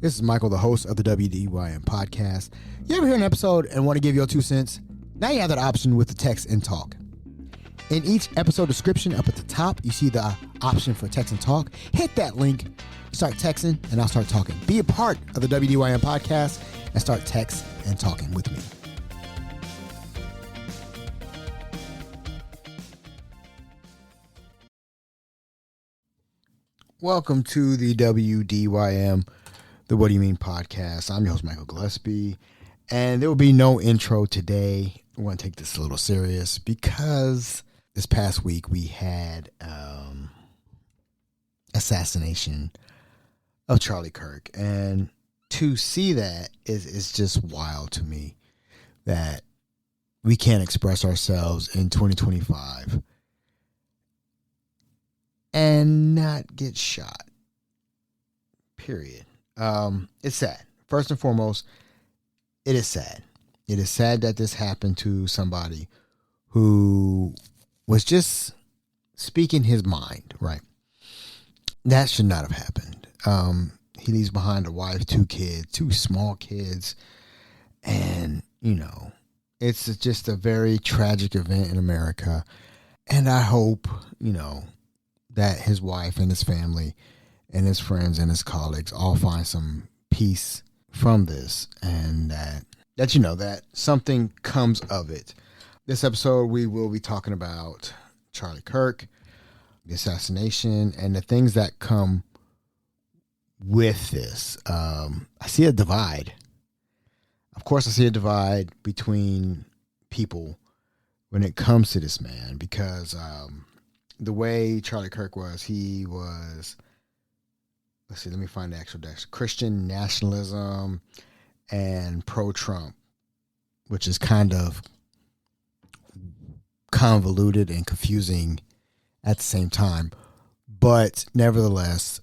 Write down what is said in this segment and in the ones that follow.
This is Michael, the host of the WDYM podcast. You ever hear an episode and want to give your 2 cents? Now you have that option with the text and talk. In each episode description up at the top, you see the option for text and talk. Hit that link, start texting, and I'll start talking. Be a part of the WDYM podcast and start texting and talking with me. Welcome to the WDYM, the What Do You Mean podcast. I'm your host, Michael Gillespie, and there will be no intro today. I want to take this a little serious because this past week we had Assassination of Charlie Kirk, and to see that is just wild to me that we can't express ourselves in 2025 and not get shot. Period. It's sad. First and foremost, it is sad. It is sad that this happened to somebody who was just speaking his mind, right? That should not have happened. He leaves behind a wife, 2 kids, 2 small kids. And, it's just a very tragic event in America. And I hope, that his wife and his family and his friends and his colleagues all find some peace from this, and that something comes of it. This episode, we will be talking about Charlie Kirk, the assassination, and the things that come with this. I see a divide. Of course, I see a divide between people when it comes to this man, because the way Charlie Kirk was, he was, let me find the actual text, Christian nationalism and pro-Trump, which is kind of convoluted and confusing at the same time. But nevertheless,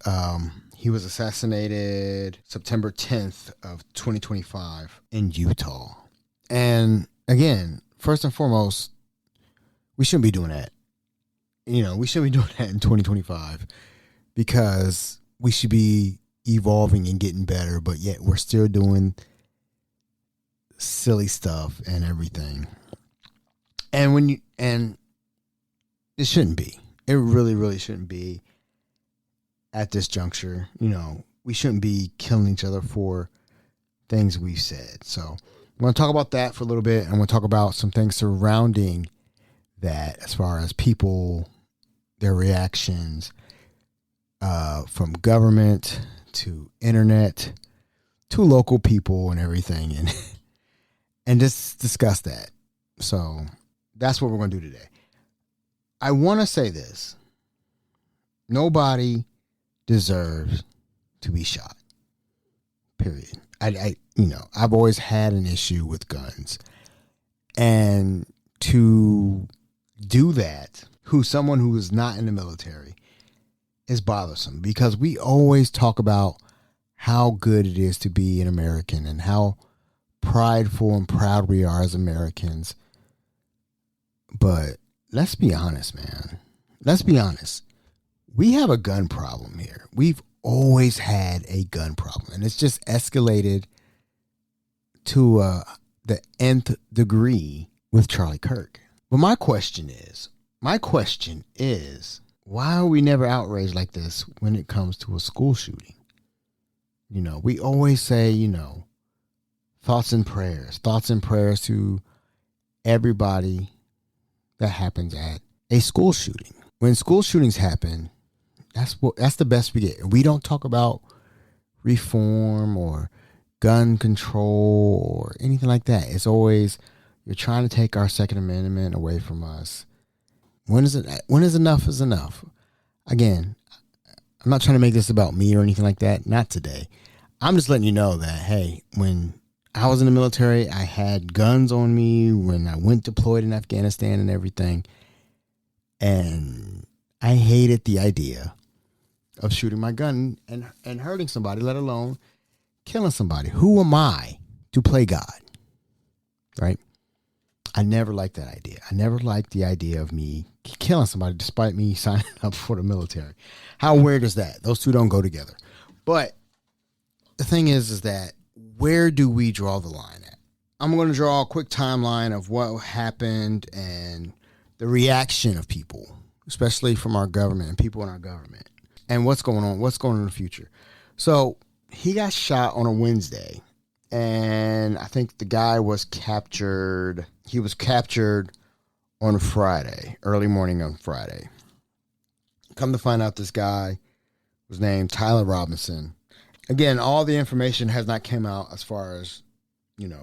he was assassinated September 10th of 2025 in Utah. And again, first and foremost, we shouldn't be doing that. We shouldn't be doing that in 2025 because we should be evolving and getting better, but yet we're still doing silly stuff and everything. And it shouldn't be. It really, really shouldn't be at this juncture. We shouldn't be killing each other for things we've said. So I'm going to talk about that for a little bit. I'm going to talk about some things surrounding that as far as people, their reactions, from government to internet to local people and everything, and just discuss that. So that's what we're going to do today. I want to say this. Nobody deserves to be shot. Period. I've always had an issue with guns, and to do that, someone who is not in the military, is bothersome, because we always talk about how good it is to be an American and how prideful and proud we are as Americans. But let's be honest, man. Let's be honest. We have a gun problem here. We've always had a gun problem, and it's just escalated to the nth degree with Charlie Kirk. But my question is, why are we never outraged like this when it comes to a school shooting? We always say, thoughts and prayers to everybody that happens at a school shooting. When school shootings happen, that's the best we get. And we don't talk about reform or gun control or anything like that. It's always, you're trying to take our Second Amendment away from us. When is enough is enough? Again, I'm not trying to make this about me or anything like that. Not today. I'm just letting you know that, hey, when I was in the military, I had guns on me when I went deployed in Afghanistan and everything. And I hated the idea of shooting my gun and hurting somebody, let alone killing somebody. Who am I to play God? Right? I never liked that idea. I never liked the idea of me killing somebody despite me signing up for the military. How weird is that? Those two don't go together. But the thing is that where do we draw the line at? I'm going to draw a quick timeline of what happened and the reaction of people, especially from our government and people in our government, and what's going on in the future. So he got shot on a Wednesday, and I think the guy was captured. He was captured on Friday, early morning on Friday. Come to find out, this guy was named Tyler Robinson. Again, all the information has not come out as far as,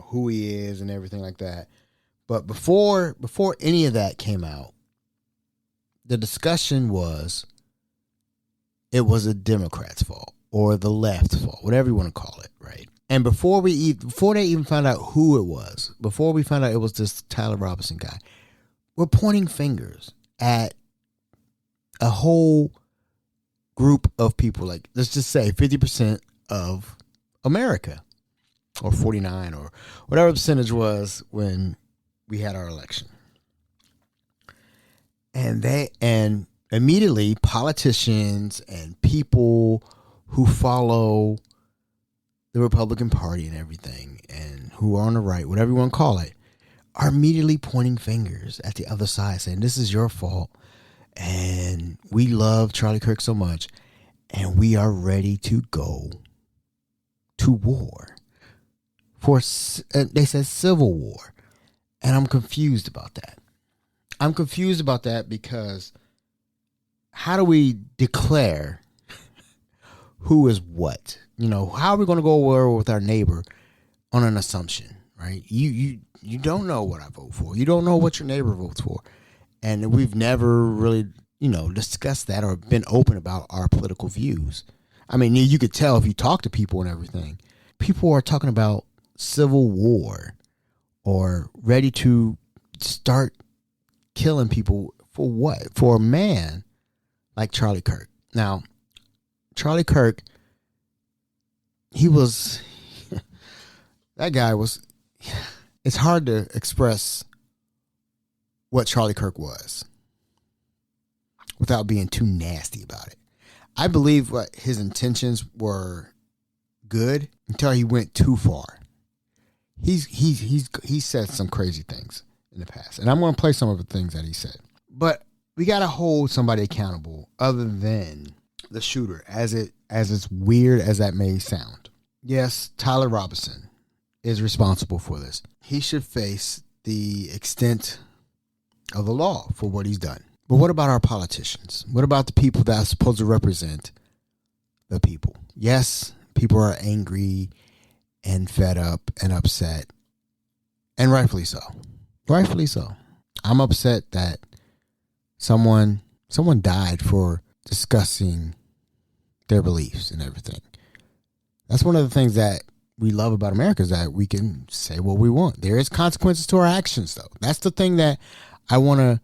who he is and everything like that. But before any of that came out, the discussion was it was a Democrat's fault or the left's fault, whatever you want to call it, right? And before they even found out who it was, before we found out it was this Tyler Robinson guy, we're pointing fingers at a whole group of people, like let's just say 50% of America, or 49, or whatever percentage was when we had our election. And immediately politicians and people who follow the Republican Party and everything, and who are on the right, whatever you want to call it, are immediately pointing fingers at the other side, saying this is your fault, and we love Charlie Kirk so much, and we are ready to go to war. They said civil war. And I'm confused about that. I'm confused about that because how do we declare who is what? How are we going to go to war with our neighbor on an assumption, right? You don't know what I vote for. You don't know what your neighbor votes for. And we've never really, discussed that or been open about our political views. I mean, you could tell if you talk to people and everything. People are talking about civil war or ready to start killing people for what? For a man like Charlie Kirk. Now, Charlie Kirk, that guy was, it's hard to express what Charlie Kirk was without being too nasty about it. I believe what his intentions were good until he went too far. He said some crazy things in the past, and I'm going to play some of the things that he said. But we got to hold somebody accountable other than the shooter, as weird as that may sound. Yes, Tyler Robinson is responsible for this. He should face the extent of the law for what he's done. But what about our politicians? What about the people that are supposed to represent the people? Yes, people are angry and fed up and upset, and rightfully so. Rightfully so. I'm upset that someone died for discussing their beliefs and everything. That's one of the things that we love about America, is that we can say what we want. There is consequences to our actions, though. That's the thing that I want to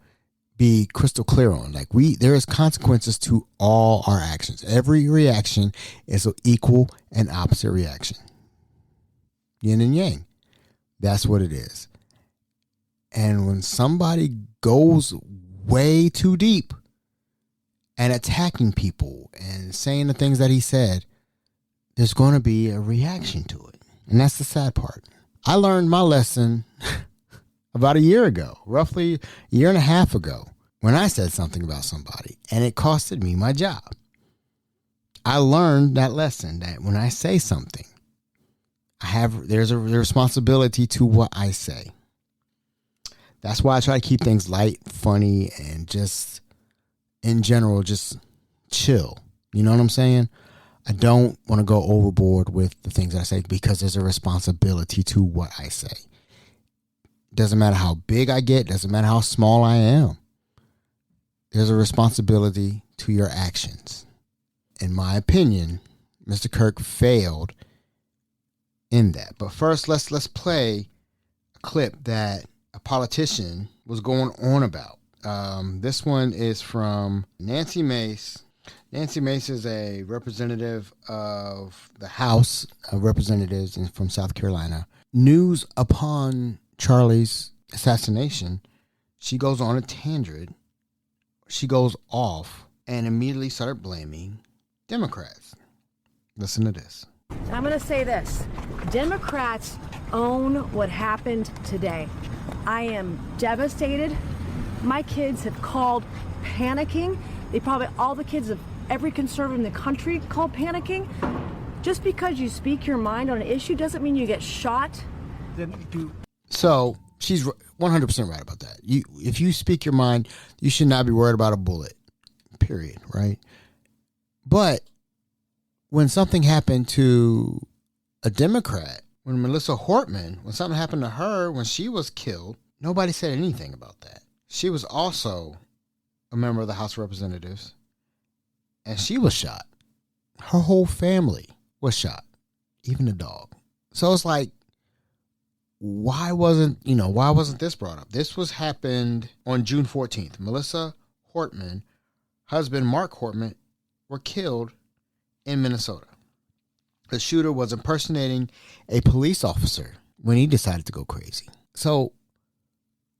be crystal clear on. Like, there is consequences to all our actions. Every reaction is an equal and opposite reaction. Yin and yang. That's what it is. And when somebody goes way too deep and attacking people and saying the things that he said, there's going to be a reaction to it. And that's the sad part. I learned my lesson about a year ago, roughly a year and a half ago, when I said something about somebody and it costed me my job. I learned that lesson, that when I say something, there's a responsibility to what I say. That's why I try to keep things light, funny, and just in general, just chill. You know what I'm saying? I don't want to go overboard with the things that I say, because there's a responsibility to what I say. Doesn't matter how big I get, doesn't matter how small I am. There's a responsibility to your actions. In my opinion, Mr. Kirk failed in that. But first, let's play a clip that a politician was going on about. This one is from Nancy Mace. Nancy Mace is a representative of the House of Representatives from South Carolina. News upon Charlie's assassination, she goes on a tangent. She goes off and immediately started blaming Democrats. Listen to this. And I'm going to say this. Democrats own what happened today. I am devastated. My kids have called panicking. They probably, all the kids of every conservative in the country called panicking. Just because you speak your mind on an issue doesn't mean you get shot. So she's 100% right about that. If you speak your mind, you should not be worried about a bullet, period, right? But when something happened to a Democrat, when Melissa Hortman, when something happened to her when she was killed, nobody said anything about that. She was also a member of the House of Representatives, and she was shot. Her whole family was shot, even the dog. So it's like, why wasn't this brought up? This was happened on June 14th. Melissa Hortman, husband Mark Hortman, were killed in Minnesota. The shooter was impersonating a police officer when he decided to go crazy. So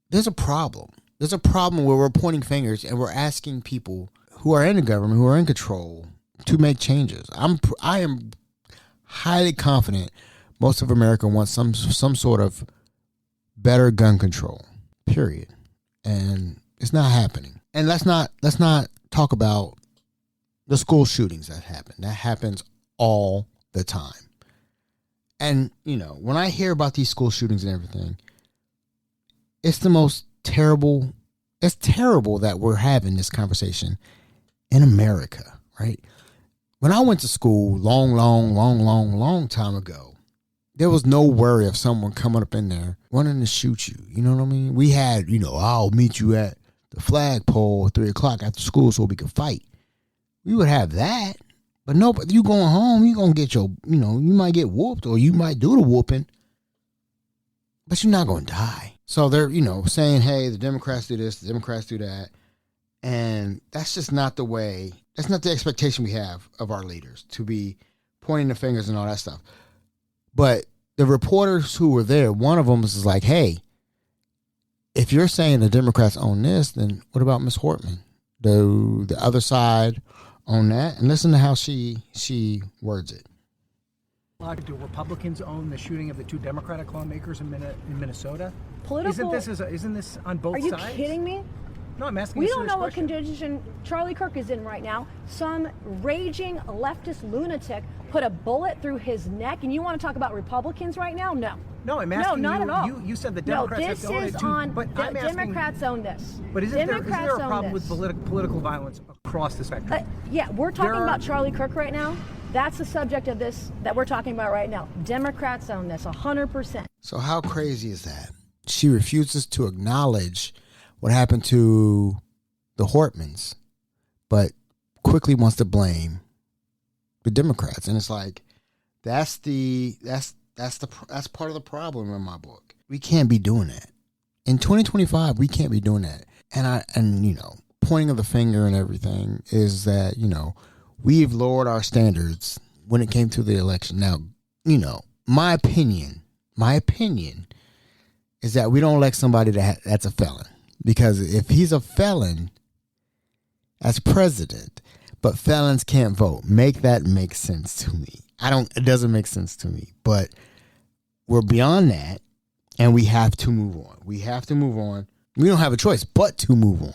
there's a problem. There's a problem where we're pointing fingers and we're asking people who are in the government, who are in control, to make changes. I am highly confident most of America wants some sort of better gun control, period. And it's not happening. And let's not talk about the school shootings that happen. That happens all the time. And, when I hear about these school shootings and everything, it's the most terrible. It's terrible that we're having this conversation in America, right? When I went to school long time ago, there was no worry of someone coming up in there wanting to shoot you. You know what I mean? We had, I'll meet you at the flagpole at 3:00 after school so we could fight. We would have that. But no, but you going home, you going to get your, you might get whooped or you might do the whooping, but you're not going to die. So they're, saying, hey, the Democrats do this, the Democrats do that. And that's just not the way, that's not the expectation we have of our leaders, to be pointing the fingers and all that stuff. But the reporters who were there, one of them was like, hey, if you're saying the Democrats own this, then what about Ms. Hortman? Do the other side own that? And listen to how she words it. Do Republicans own the shooting of the two Democratic lawmakers in Minnesota? Political. Isn't this on both sides? Are you kidding me? No, I'm asking. We a don't serious know what question. condition Charlie Kirk is in right now. Some raging leftist lunatic put a bullet through his neck, and you want to talk about Republicans right now? No. No, I'm asking. No, not at all. You said the Democrats have to own it too. But I'm asking, Democrats own this. But isn't there a problem this. with political violence across the spectrum? Yeah, we're talking about Charlie Kirk right now. That's the subject of this that we're talking about right now. Democrats own this 100%. So how crazy is that? She refuses to acknowledge what happened to the Hortmans, but quickly wants to blame the Democrats. And it's like, that's part of the problem in my book. We can't be doing that. In 2025, we can't be doing that. And pointing of the finger and everything is that, we've lowered our standards when it came to the election. Now, my opinion is that we don't elect somebody that's a felon. Because if he's a felon as president, but felons can't vote, make that make sense to me. It doesn't make sense to me. But we're beyond that, and we have to move on. We have to move on. We don't have a choice but to move on.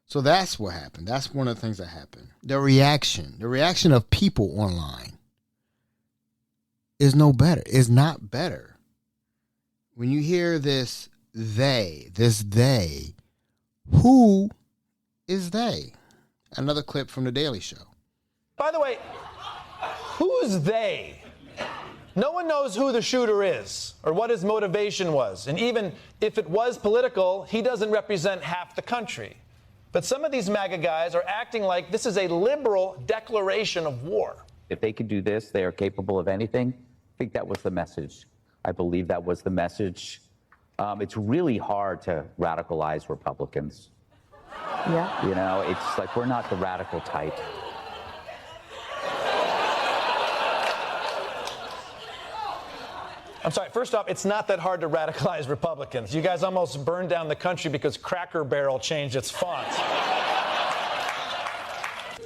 So that's what happened. That's one of the things that happened. The reaction of people online is not better. When you hear this they, who is they? Another clip from The Daily Show. By the way, who's they? No one knows who the shooter is or what his motivation was. And even if it was political, he doesn't represent half the country. But some of these MAGA guys are acting like this is a liberal declaration of war. If they could do this, they are capable of anything. I think that was the message. I believe that was the message. It's really hard to radicalize Republicans. Yeah. It's like we're not the radical type. I'm sorry, first off, it's not that hard to radicalize Republicans. You guys almost burned down the country because Cracker Barrel changed its font.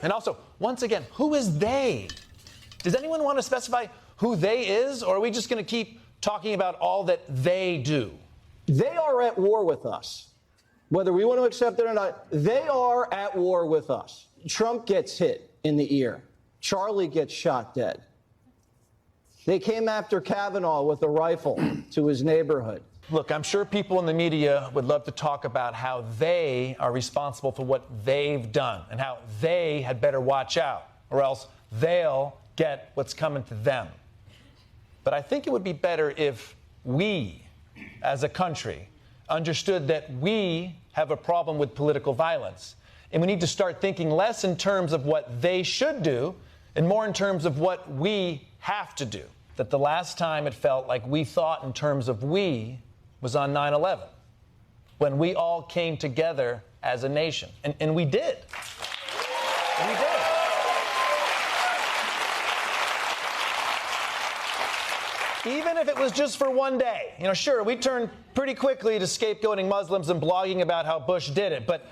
And also, once again, who is they? Does anyone want to specify who they is, or are we just going to keep talking about all that they do? They are at war with us. Whether we want to accept it or not, they are at war with us. Trump gets hit in the ear. Charlie gets shot dead. They came after Kavanaugh with a rifle to his neighborhood. Look, I'm sure people in the media would love to talk about how they are responsible for what they've done and how they had better watch out, or else they'll get what's coming to them. But I think it would be better if we, as a country, understood that we have a problem with political violence. And we need to start thinking less in terms of what they should do and more in terms of what we have to do. That the last time it felt like we thought in terms of we was on 9/11, when we all came together as a nation. And we did. We did. Even if it was just for one day. You know, sure, we turned pretty quickly to scapegoating Muslims and blogging about how Bush did it. But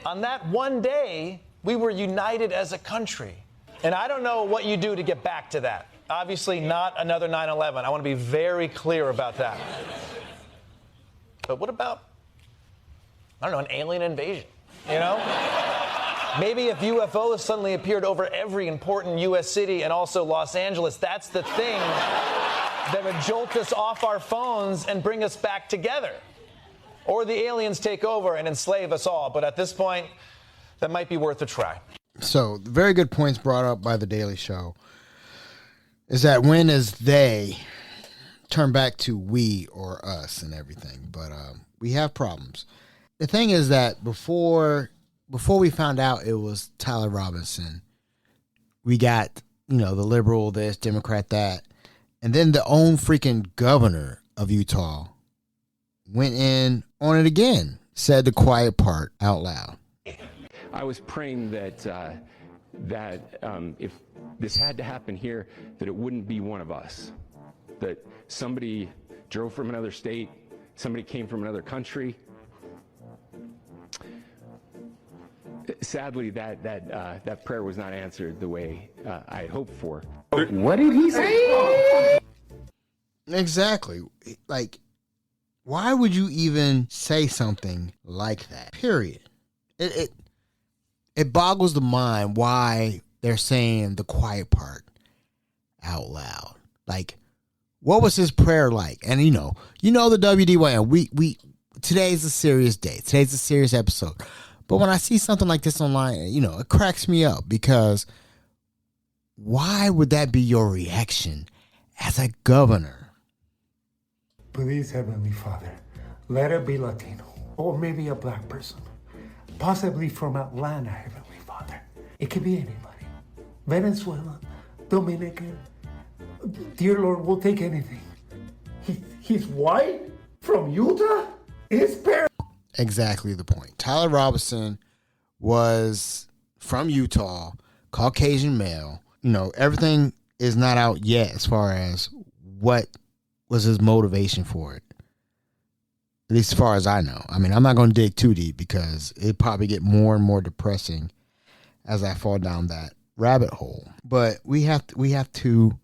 on that one day, we were united as a country. And I don't know what you do to get back to that. Obviously not another 9/11. I want to be very clear about that. But what about, I don't know, an alien invasion, you know? Maybe if UFOs suddenly appeared over every important U.S. city and also Los Angeles, that's the thing that would jolt us off our phones and bring us back together. Or the aliens take over and enslave us all. But at this point, that might be worth a try. So, very good points brought up by The Daily Show is that when is they turn back to we or us and everything. But we have problems. The thing is that before we found out it was Tyler Robinson, we got, the liberal this, Democrat that, and then the own freaking governor of Utah went in on it again, said the quiet part out loud. I was praying that if this had to happen here, that it wouldn't be one of us, that somebody drove from another state, somebody came from another country. Sadly, that prayer was not answered the way I hoped for. What did he say? Exactly. Like, why would you even say something like that? Period. It boggles the mind why they're saying the quiet part out loud. Like, what was his prayer like? And the WDYM, we today's a serious day. Today's a serious episode. But when I see something like this online, it cracks me up, because why would that be your reaction as a governor? Please, Heavenly Father, let it be Latino, or maybe a black person, possibly from Atlanta, Heavenly Father. It could be anybody. Venezuela, Dominican. Dear Lord, we'll take anything. He's white? From Utah? His parents. Exactly the point. Tyler Robinson was from Utah, Caucasian male. Everything is not out yet as far as what was his motivation for it. At least as far as I know. I mean, I'm not going to dig too deep, because it'd probably get more and more depressing as I fall down that rabbit hole. But we have to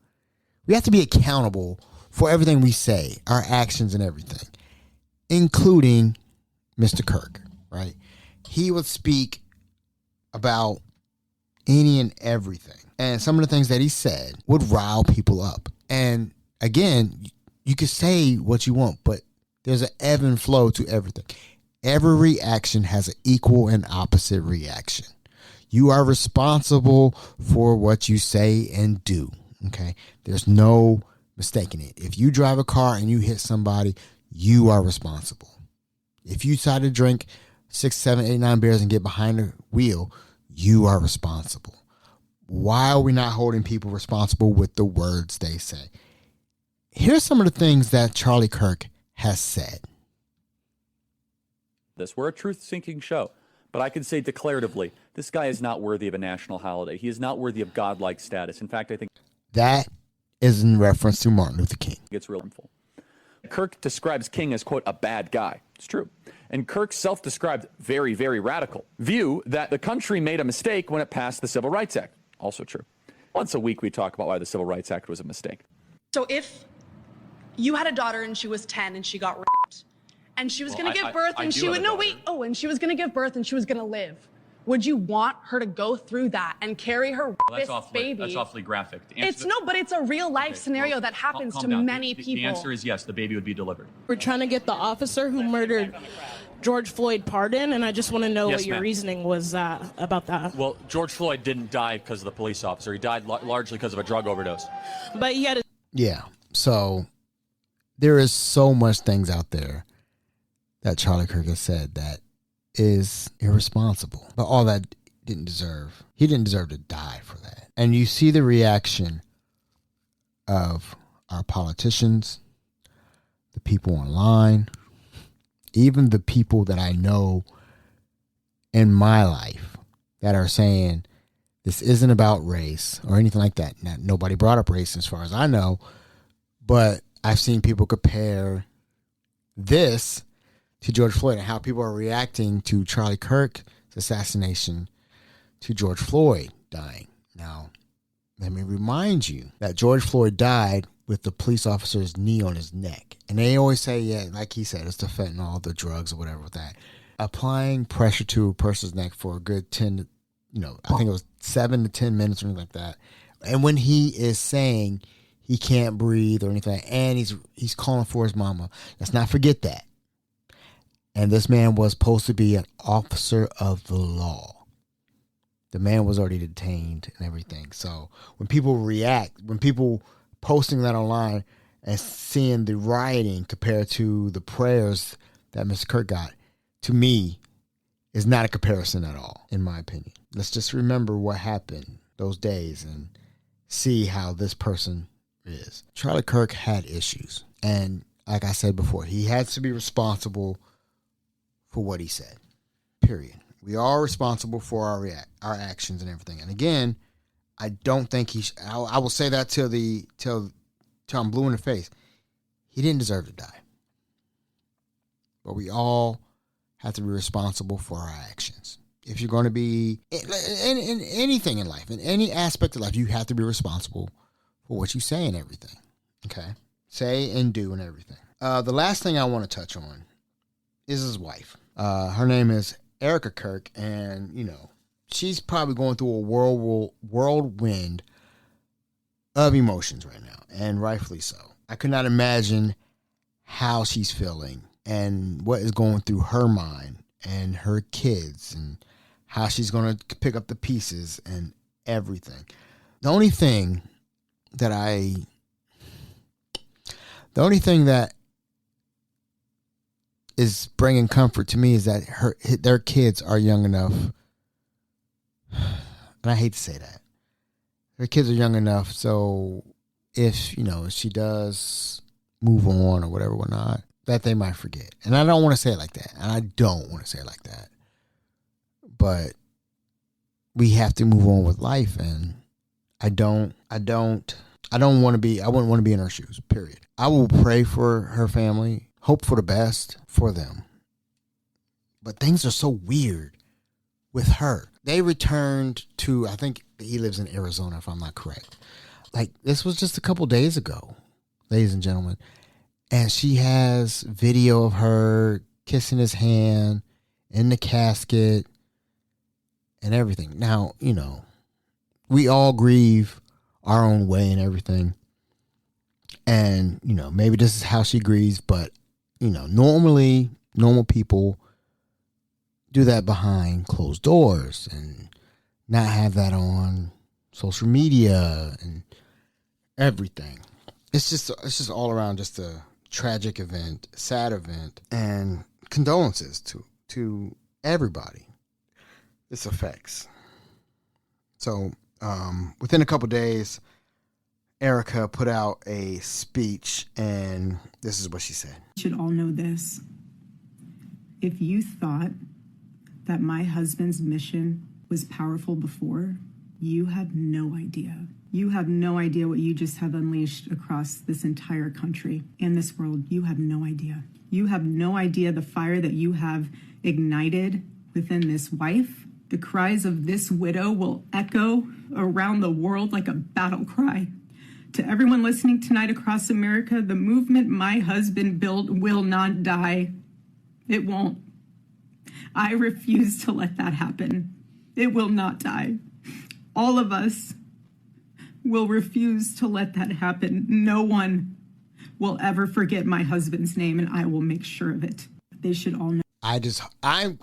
be accountable for everything we say, our actions and everything, including Mr. Kirk, right? He would speak about any and everything. And some of the things that he said would rile people up. And again, you can say what you want, but there's an ebb and flow to everything. Every reaction has an equal and opposite reaction. You are responsible for what you say and do, okay? There's no mistaking it. If you drive a car and you hit somebody, you are responsible. If you decide to drink 6, 7, 8, 9 beers and get behind the wheel, you are responsible. Why are we not holding people responsible with the words they say? Here's some of the things that Charlie Kirk has said. We're a truth-seeking show, but I can say declaratively, this guy is not worthy of a national holiday. He is not worthy of godlike status. In fact, I think that is in reference to Martin Luther King. It's real harmful. Kirk describes King as, quote, a bad guy. It's true. And Kirk's self-described very, very radical view that the country made a mistake when it passed the Civil Rights Act. Also true. Once a week, we talk about why the Civil Rights Act was a mistake. So if you had a daughter and she was 10 and she got raped, and she was going to give birth, and she would and she was going to give birth and she was going to live, would you want her to go through that and carry her baby? That's awfully graphic. But it's a real life scenario that happens to many people. The answer is yes, the baby would be delivered. We're trying to get the officer who murdered George Floyd pardoned, and I just want to know what your reasoning was about that. Well, George Floyd didn't die because of the police officer. He died largely because of a drug overdose. But he had Yeah, so there is so much things out there that Charlie Kirk has said that is irresponsible. But all that he didn't deserve to die for that. And you see the reaction of our politicians, the people online, even the people that I know in my life that are saying this isn't about race or anything like that. Now, nobody brought up race as far as I know, but I've seen people compare this to George Floyd and how people are reacting to Charlie Kirk's assassination to George Floyd dying. Now, let me remind you that George Floyd died with the police officer's knee on his neck. And they always say, yeah, like he said, it's the fentanyl, the drugs or whatever with that. Applying pressure to a person's neck for a good 10, I think it was 7 to 10 minutes or anything like that. And when he is saying he can't breathe or anything, and he's calling for his mama, let's not forget that. And this man was supposed to be an officer of the law. The man was already detained and everything. So when people posting that online and seeing the rioting compared to the prayers that Mr. Kirk got, to me, is not a comparison at all, in my opinion. Let's just remember what happened those days and see how this person is. Charlie Kirk had issues. And like I said before, he had to be responsible for what he said, period. We are responsible for our actions and everything. And again, I don't think I will say that till I'm blue in the face. He didn't deserve to die. But we all have to be responsible for our actions. If you're going to be in anything in life, in any aspect of life, you have to be responsible for what you say and everything. Okay? Say and do and everything. The last thing I want to touch on is his wife. Her name is Erica Kirk, and, she's probably going through a whirlwind of emotions right now, and rightfully so. I could not imagine how she's feeling and what is going through her mind and her kids and how she's going to pick up the pieces and everything. The only thing that is bringing comfort to me is that their kids are young enough, and I hate to say that. Their kids are young enough, so if she does move on or whatnot, that they might forget. And I don't want to say it like that. But we have to move on with life, and I wouldn't want to be in her shoes, period. I will pray for her family, hope for the best for them. But things are so weird with her. They returned to, I think he lives in Arizona, if I'm not correct. Like, this was just a couple days ago, ladies and gentlemen. And she has video of her kissing his hand in the casket and everything. Now, we all grieve our own way and everything. And, maybe this is how she grieves, but, normally, normal people do that behind closed doors and not have that on social media and everything. It's just all around just a tragic event, sad event, and condolences to everybody this affects. So within a couple days, Erica put out a speech, and this is what she said. You should all know this. If you thought that my husband's mission was powerful before, you have no idea. You have no idea what you just have unleashed across this entire country and this world. You have no idea. You have no idea the fire that you have ignited within this wife, The cries of this widow will echo around the world like a battle cry. To everyone listening tonight across America, the movement my husband built will not die. It won't. I refuse to let that happen. It will not die. All of us will refuse to let that happen. No one will ever forget my husband's name, and I will make sure of it. They should all know.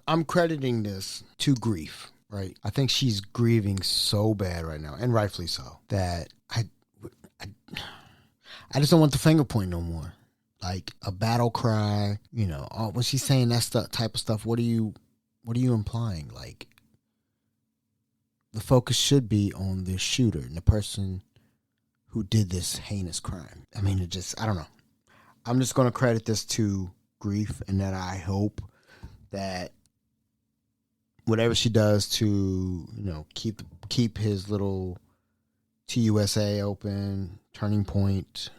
I'm crediting this to grief, right? I think she's grieving so bad right now, and rightfully so, that I just don't want the finger point no more. Like a battle cry, you know, when she's saying that type of stuff, what are you implying? Like, the focus should be on the shooter and the person who did this heinous crime. I mean, I don't know. I'm just going to credit this to grief, and that I hope that whatever she does to, you know, keep his little TUSA open, Turning Point,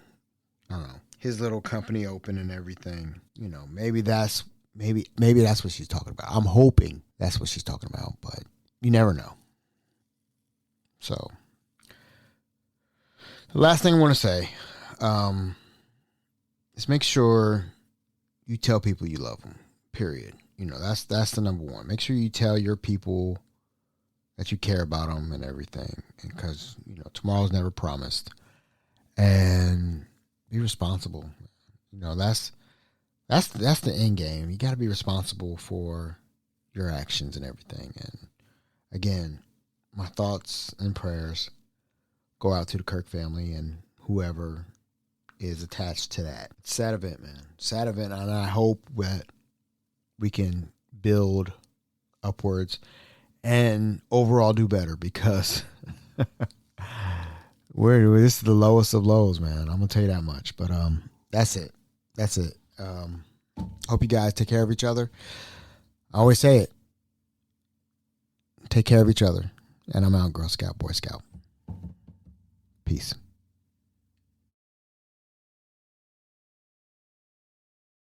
I don't know, his little company open and everything, you know, maybe that's what she's talking about. I'm hoping that's what she's talking about, but you never know. So, the last thing I want to say is make sure you tell people you love them, period. You know, that's the number one. Make sure you tell your people that you care about them and everything, because, you know, tomorrow's never promised. And be responsible. You know, that's the end game. You got to be responsible for your actions and everything. And again, my thoughts and prayers go out to the Kirk family and whoever is attached to that. Sad event, man. Sad event. And I hope that we can build upwards and overall do better, because this is the lowest of lows, man. I'm gonna tell you that much. But that's it. Hope you guys take care of each other. I always say it. Take care of each other. And I'm out, Girl Scout, Boy Scout. Peace.